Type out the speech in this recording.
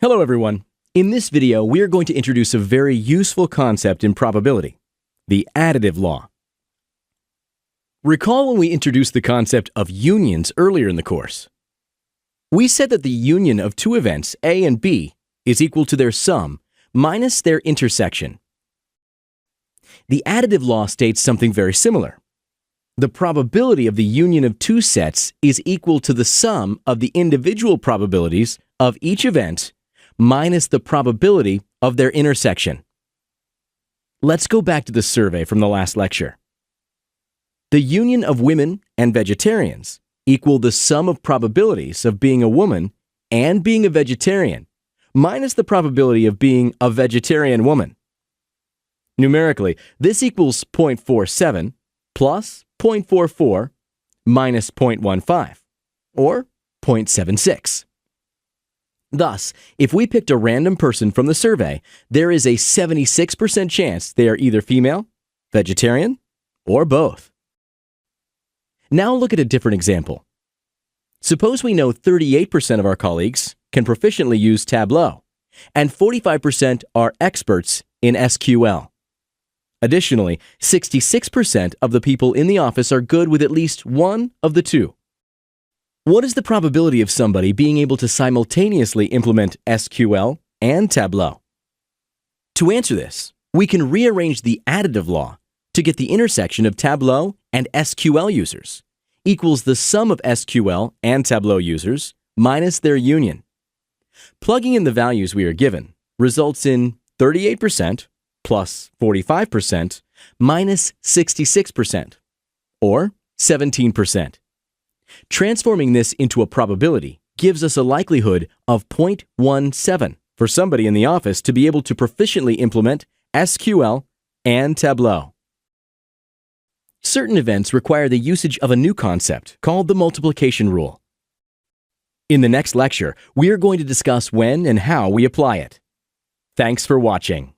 Hello everyone. In this video, we are going to introduce a very useful concept in probability, the additive law. Recall when we introduced the concept of unions earlier in the course. We said that the union of two events, A and B, is equal to their sum minus their intersection. The additive law states something very similar. The probability of the union of two sets is equal to the sum of the individual probabilities of each event minus the probability of their intersection. Let's go back to the survey from the last lecture. The union of women and vegetarians equal the sum of probabilities of being a woman and being a vegetarian minus the probability of being a vegetarian woman. Numerically, this equals 0.47 plus 0.44 minus 0.15, or 0.76. Thus, if we picked a random person from the survey, there is a 76% chance they are either female, vegetarian, or both. Now look at a different example. Suppose we know 38% of our colleagues can proficiently use Tableau, and 45% are experts in SQL. Additionally, 66% of the people in the office are good with at least one of the two. What is the probability of somebody being able to simultaneously implement SQL and Tableau? To answer this, we can rearrange the additive law to get the intersection of Tableau and SQL users equals the sum of SQL and Tableau users minus their union. Plugging in the values we are given results in 38% plus 45% minus 66%, or 17%. Transforming this into a probability gives us a likelihood of 0.17 for somebody in the office to be able to proficiently implement SQL and Tableau. Certain events require the usage of a new concept called the multiplication rule. In the next lecture, we are going to discuss when and how we apply it. Thanks for watching.